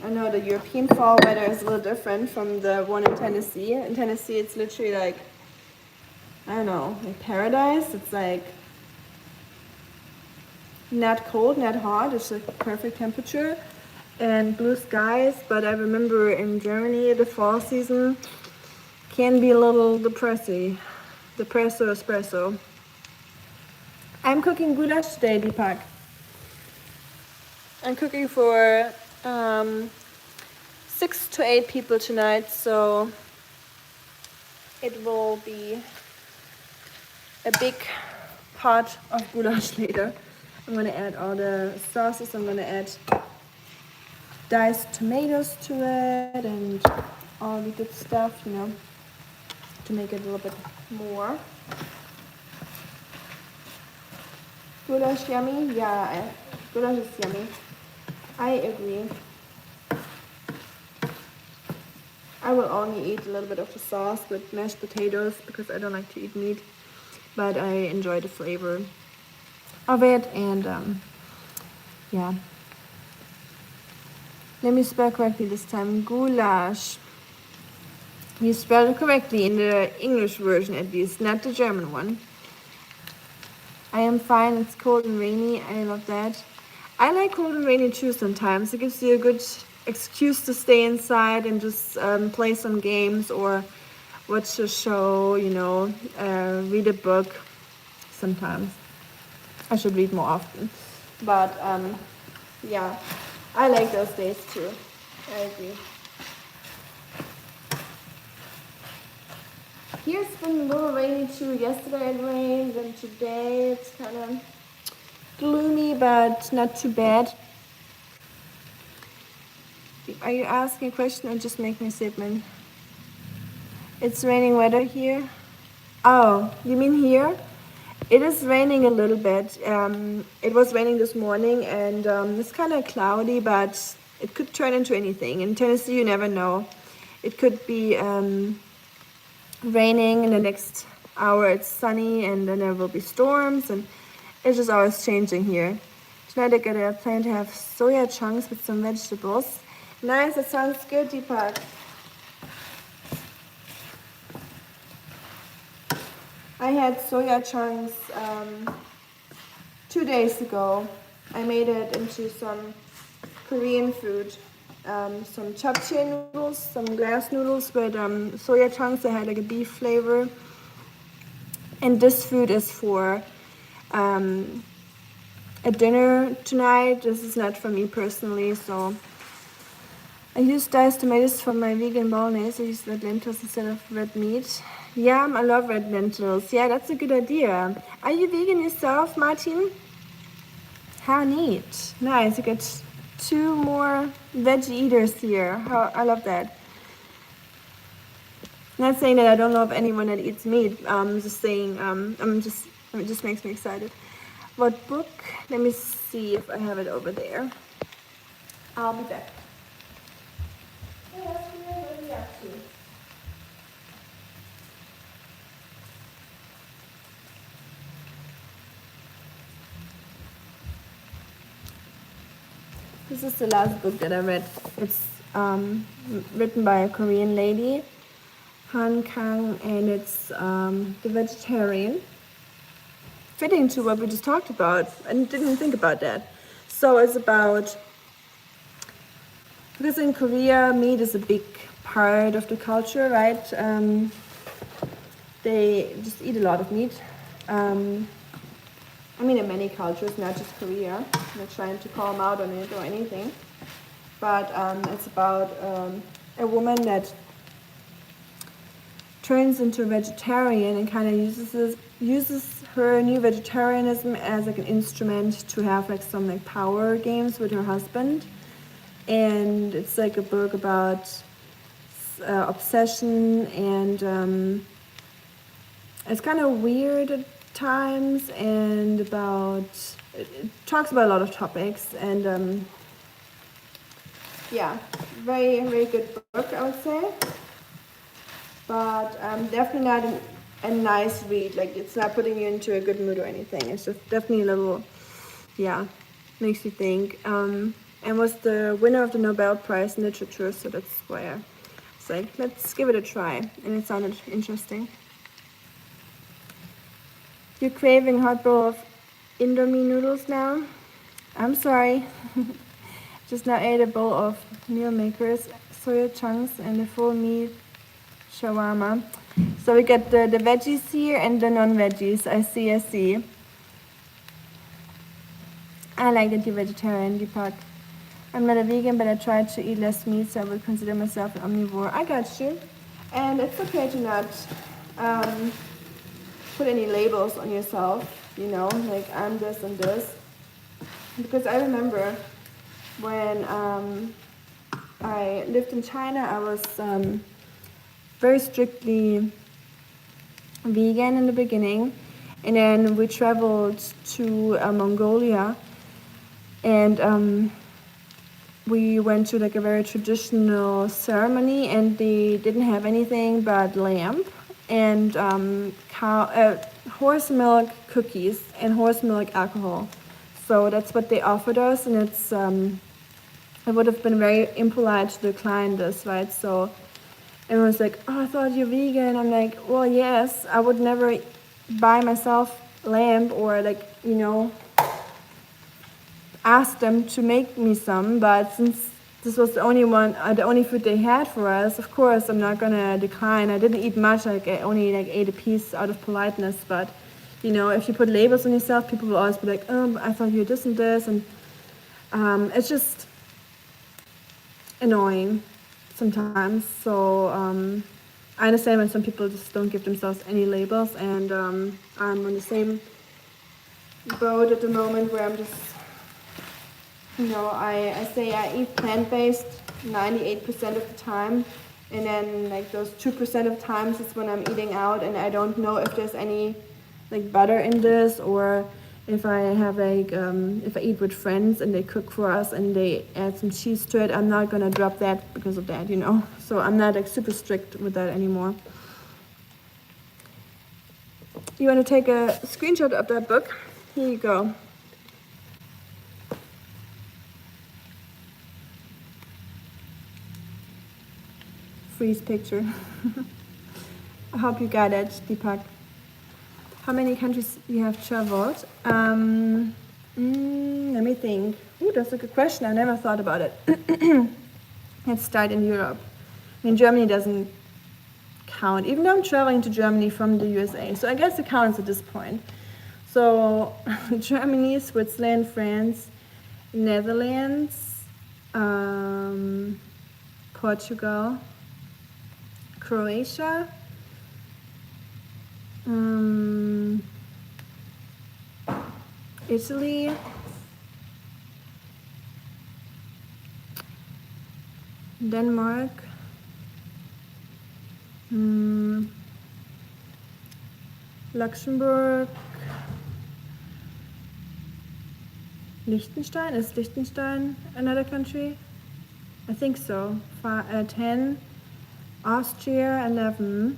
I know the European fall weather is a little different from the one in Tennessee. In Tennessee, it's literally like I don't know, like paradise. It's like not cold, not hot. It's like perfect temperature and blue skies. But I remember in Germany, the fall season can be a little depressing. Depresso espresso. I'm cooking goulash today, Deepak. I'm cooking for 6 to 8 people tonight, so it will be a big pot of goulash later. I'm gonna add all the sauces. I'm gonna add diced tomatoes to it and all the good stuff, you know, to make it a little bit more. Goulash yummy? Yeah, goulash is yummy. I agree. I will only eat a little bit of the sauce with mashed potatoes because I don't like to eat meat, but I enjoy the flavor of it. And yeah, let me spell correctly this time. Goulash. You spelled it correctly in the English version at least, not the German one. I am fine. It's cold and rainy. I love that. I like cold and rainy too sometimes. It gives you a good excuse to stay inside and just play some games or watch a show, you know, read a book sometimes. I should read more often. But yeah, I like those days too. I agree. Here it's been a little rainy too. Yesterday it rained and today it's kind of gloomy, but not too bad. Are you asking a question or just making a statement? It's raining weather here. Oh, you mean here? It is raining a little bit. It was raining this morning and it's kind of cloudy, but it could turn into anything. In Tennessee, you never know. It could be raining in the next hour. It's sunny and then there will be storms and it's just always changing here. Tonight I plan to have soya chunks with some vegetables. Nice, that sounds good, Deepak. I had soya chunks 2 days ago. I made it into some Korean food. Some japchae noodles, some glass noodles with soya chunks that had like a beef flavor. And this food is for a dinner tonight. This is not for me personally, so I used diced tomatoes for my vegan bolognese. I used red lentils instead of red meat. Yum, I love red lentils. Yeah, that's a good idea. Are you vegan yourself, Martin? How neat. Nice, you get 2 more veggie eaters here. I love that. Not saying that I don't love anyone that eats meat. I'm just saying, it just makes me excited. What book? Let me see if I have it over there. I'll be back. This is the last book that I read. It's written by a Korean lady, Han Kang, and it's The Vegetarian. Fitting to what we just talked about. I didn't think about that. So it's about, because in Korea, meat is a big part of the culture, right? They just eat a lot of meat. I mean, in many cultures, not just Korea. I'm not trying to call them out on it or anything. But it's about a woman that turns into a vegetarian and kind of uses her new vegetarianism as like an instrument to have like some like power games with her husband. And it's like a book about obsession, and it's kind of weird at times, and it talks about a lot of topics, and yeah, very, very good book, I would say. But definitely not a nice read. Like, it's not putting you into a good mood or anything. It's just definitely a little, yeah, makes you think. And was the winner of the Nobel Prize in Literature, so that's why I was like, let's give it a try. And it sounded interesting. You're craving a hot bowl of Indomie noodles now? I'm sorry. Just now ate a bowl of meal makers, soya chunks, and a full meat shawarma. So we get the veggies here and the non-veggies. I see. I like that you're vegetarian, Deepak. I'm not a vegan, but I try to eat less meat, so I would consider myself an omnivore. I got you. And it's okay to not put any labels on yourself, you know, like I'm this and this. Because I remember when I lived in China, I was very strictly vegan in the beginning, and then we traveled to Mongolia, and we went to like a very traditional ceremony, and they didn't have anything but lamb and horse milk cookies and horse milk alcohol. So that's what they offered us, and it's it would have been very impolite to decline this, right? So everyone's like, oh, I thought you're vegan. I'm like, well, yes, I would never buy myself lamb or like, you know, ask them to make me some, but since this was the only food they had for us, of course I'm not gonna decline. I didn't eat much, like I only like ate a piece out of politeness, but you know, if you put labels on yourself, people will always be like, oh, I thought you were this and this, and it's just annoying sometimes. So I understand when some people just don't give themselves any labels, and I'm on the same boat at the moment where I'm just, you know, I say I eat plant-based 98% of the time, and then like those 2% of times is when I'm eating out, and I don't know if there's any like butter in this, or if I have like if I eat with friends and they cook for us and they add some cheese to it, I'm not gonna drop that because of that, you know. So I'm not like super strict with that anymore. You want to take a screenshot of that book? Here you go. Freeze picture. I hope you got it, Deepak. How many countries you have traveled? Let me think. Ooh, that's a good question. I never thought about it. Let's start in Europe. I mean, Germany doesn't count, even though I'm traveling to Germany from the USA. So I guess it counts at this point. So Germany, Switzerland, France, Netherlands, Portugal, Croatia, Italy, Denmark, Luxembourg, Liechtenstein. Is Liechtenstein another country? I think so. 10, Austria 11,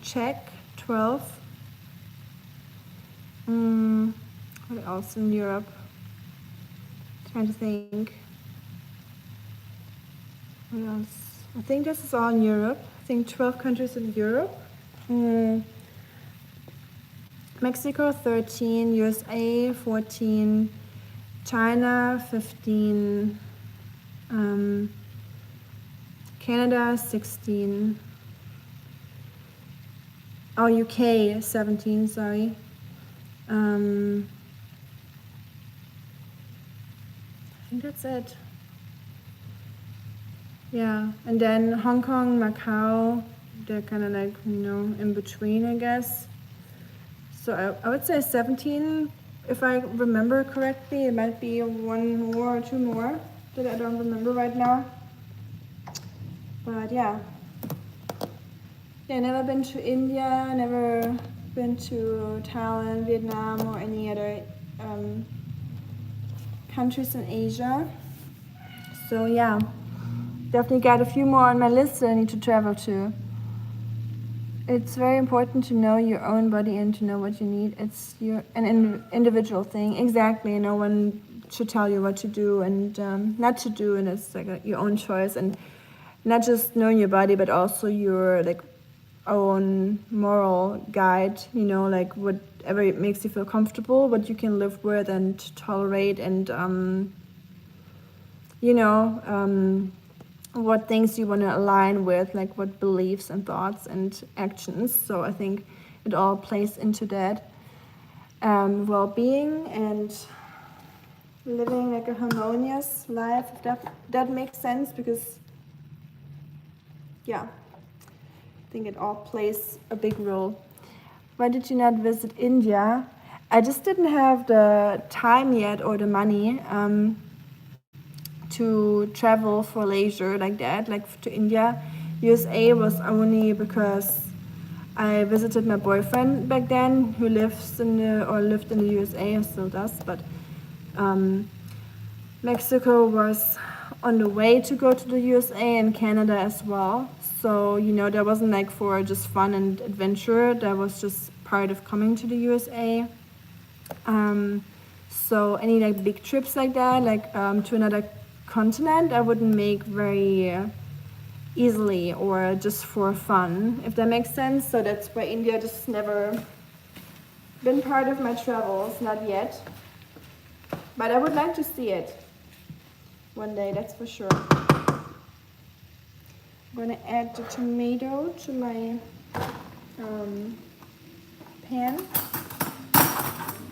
Czech 12. What else in Europe? Trying to think. What else? I think this is all in Europe. I think 12 countries in Europe. Mexico 13, USA 14, China 15, Canada 16, oh, UK 17, sorry. I think that's it. Yeah, and then Hong Kong, Macau, they're kind of like, you know, in between, I guess. So I would say 17, if I remember correctly. It might be one more or two more that I don't remember right now. But yeah. Yeah, never been to India, never been to Thailand, Vietnam, or any other countries in Asia. So yeah, definitely got a few more on my list that I need to travel to. It's very important to know your own body and to know what you need. It's an individual thing. Exactly. No one should tell you what to do and not to do, and it's like your own choice. And not just knowing your body, but also your like own moral guide, you know, like whatever makes you feel comfortable, what you can live with and tolerate, and you know, what things you want to align with, like what beliefs and thoughts and actions. So I think it all plays into that well-being and living like a harmonious life, if that makes sense, because yeah, I think it all plays a big role. Why did you not visit India? I just didn't have the time yet or the money to travel for leisure like that, like to India. USA was only because I visited my boyfriend back then, who lived in the USA and still does, but Mexico was on the way to go to the USA, and Canada as well. So, you know, that wasn't like for just fun and adventure, that was just part of coming to the USA. So any like big trips like that, like to another continent, I wouldn't make very easily or just for fun, if that makes sense. So that's why India just never been part of my travels, not yet. But I would like to see it one day, that's for sure. I'm gonna add the tomato to my pan,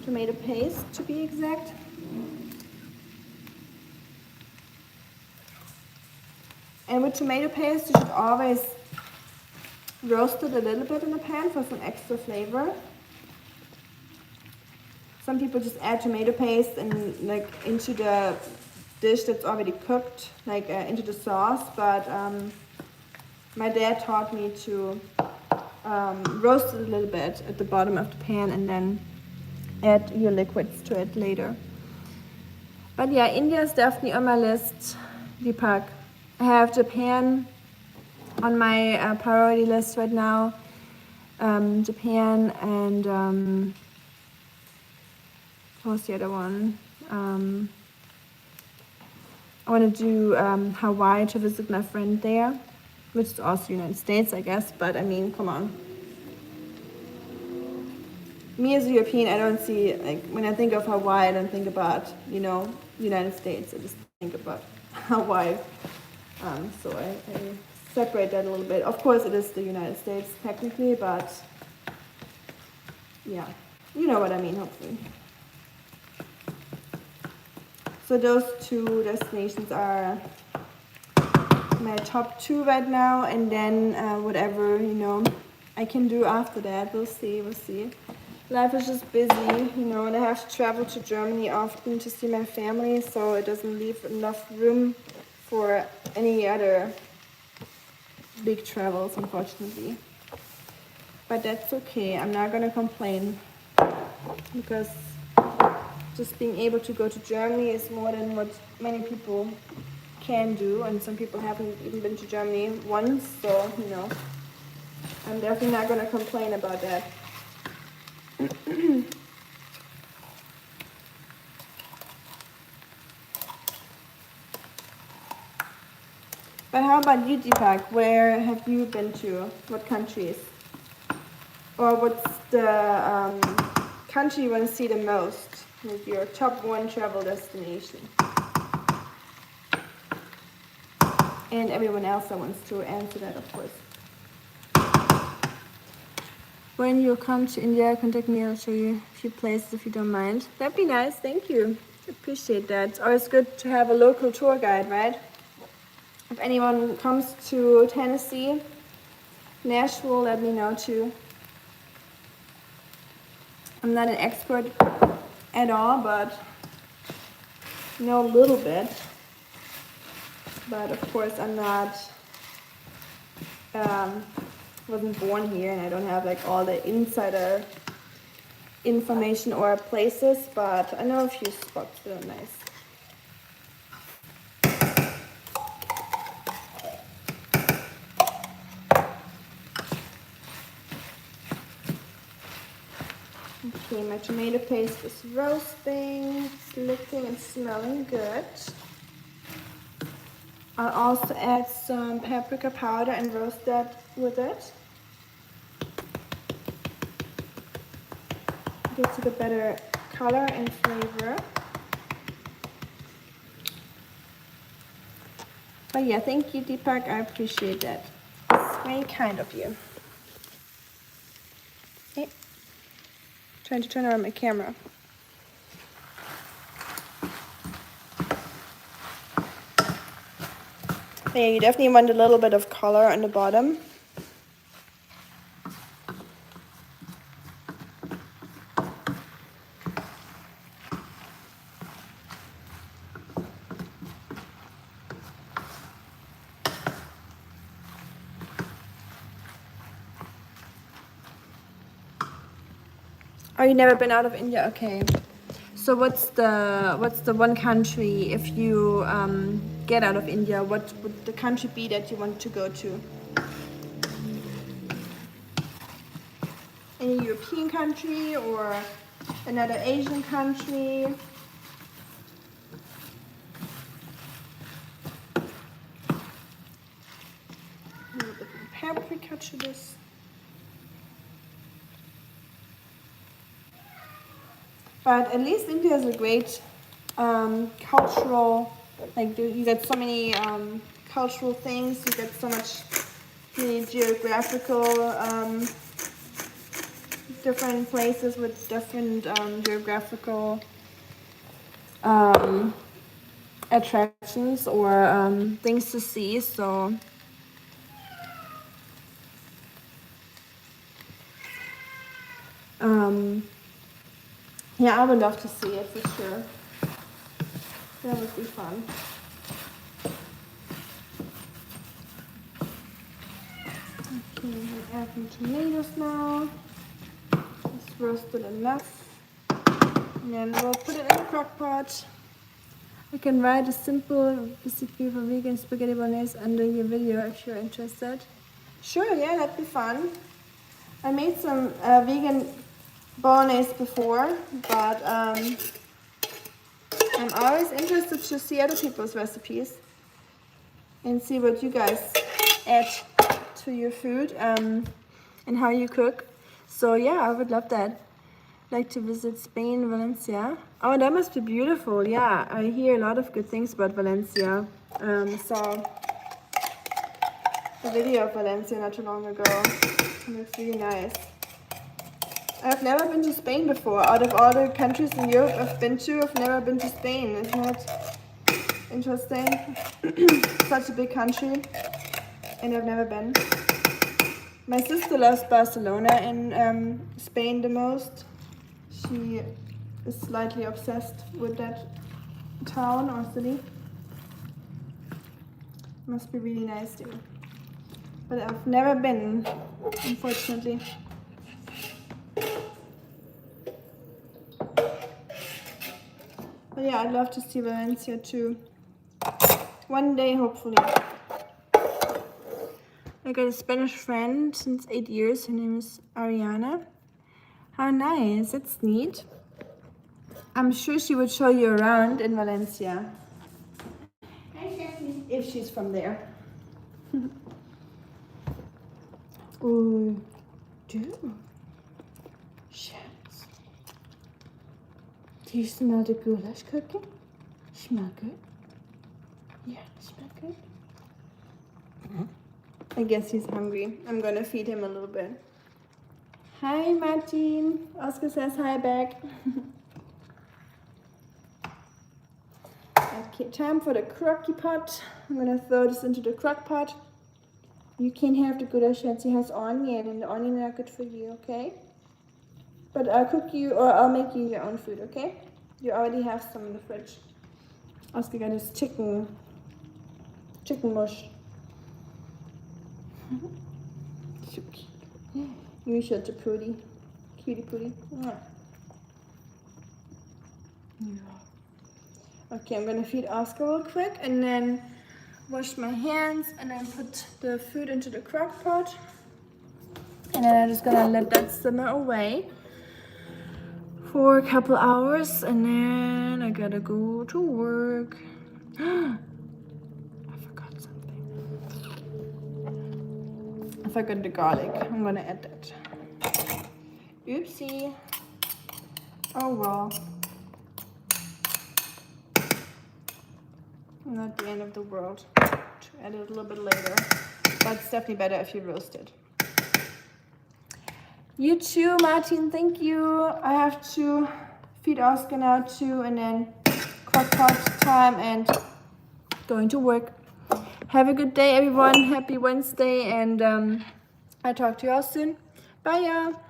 tomato paste to be exact. And with tomato paste, you should always roast it a little bit in the pan for some extra flavor. Some people just add tomato paste and like into the dish that's already cooked, like into the sauce. But my dad taught me to roast it a little bit at the bottom of the pan and then add your liquids to it later. But yeah, India is definitely on my list, Deepak. I have Japan on my priority list right now. Japan and what was the other one? I want to do Hawaii to visit my friend there, which is also United States, I guess. But I mean, come on. Me as a European, I don't see, like, when I think of Hawaii, I don't think about, you know, United States. I just think about Hawaii. So I separate that a little bit. Of course, it is the United States technically, but yeah, you know what I mean, hopefully. So those two destinations are my top 2 right now, and then whatever, you know, I can do after that, we'll see. Life is just busy, you know, and I have to travel to Germany often to see my family, so it doesn't leave enough room for any other big travels, unfortunately. But that's okay, I'm not gonna complain, because just being able to go to Germany is more than what many people can do, and some people haven't even been to Germany once, so, you know, I'm definitely not gonna complain about that. But how about you, Deepak? Where have you been to? What countries? Or what's the country you want to see the most? Like your top 1 travel destination? And everyone else that wants to answer that, of course. When you come to India, contact me. I'll show you a few places if you don't mind. That'd be nice. Thank you. Appreciate that. It's always good to have a local tour guide, right? If anyone comes to Tennessee, Nashville, let me know too. I'm not an expert at all, but know a little bit. But of course, I'm not, wasn't born here, and I don't have like all the insider information or places, but I know a few spots that are nice. Okay, my tomato paste is roasting, it's looking and smelling good. I'll also add some paprika powder and roast that with it. Gives it a better color and flavor. But yeah, thank you, Deepak. I appreciate that. It's very kind of you. Okay. Trying to turn around my camera. Yeah, you definitely want a little bit of color on the bottom. Oh, you never been out of India? Okay. So what's the one country, if you get out of India, what would the country be that you want to go to? Any European country or another Asian country? A little bit of paprika to this. But at least India is a great cultural, like you get so many cultural things, you get so much geographical, different places with different geographical attractions or things to see, so yeah, I would love to see it for sure. That would be fun. Okay, I'm adding tomatoes now. It's roasted enough. And then we'll put it in the crock pot. I can write a simple recipe for vegan spaghetti bolognese under your video if you're interested. Sure, yeah, that'd be fun. I made some vegan bolognese before, but I'm always interested to see other people's recipes and see what you guys add to your food and how you cook. So yeah, I would love that. Like to visit Spain, Valencia. Oh, that must be beautiful. Yeah, I hear a lot of good things about Valencia. Saw a video of Valencia not too long ago. It looks really nice. I've never been to Spain before. Out of all the countries in Europe I've been to, I've never been to Spain. Isn't that interesting? Such a big country, and I've never been. My sister loves Barcelona in Spain the most. She is slightly obsessed with that town or city. Must be really nice there. But I've never been, unfortunately. But yeah, I'd love to see Valencia too. One day, hopefully. I got a Spanish friend since 8 years. Her name is Ariana. How nice, that's neat. I'm sure she would show you around in Valencia. If she's from there. Oh, do. Schatz. Do you smell the goulash cooking? Smell good? Yeah, smell good? I guess he's hungry. I'm gonna feed him a little bit. Hi, Martin. Oscar says hi back. Okay, time for the crocky pot. I'm gonna throw this into the crock pot. You can have the goulash that has onion, and the onion are good for you, okay? But I'll cook you, or I'll make you your own food, okay? You already have some in the fridge. Oscar got his chicken mush. So cute. You're such a cutie pootie. Yeah. Okay, I'm gonna feed Oscar real quick and then wash my hands and then put the food into the crock pot. And then I'm just gonna let that simmer away for a couple hours and then I gotta go to work. I forgot something. I forgot the garlic. I'm gonna add that. Oopsie. Oh well. Not the end of the world. To add it a little bit later. But it's definitely better if you roast it. You too, Martin. Thank you. I have to feed Oscar now too, and then crock pot time and going to work. Have a good day, everyone. Happy Wednesday, and I'll talk to you all soon. Bye, y'all.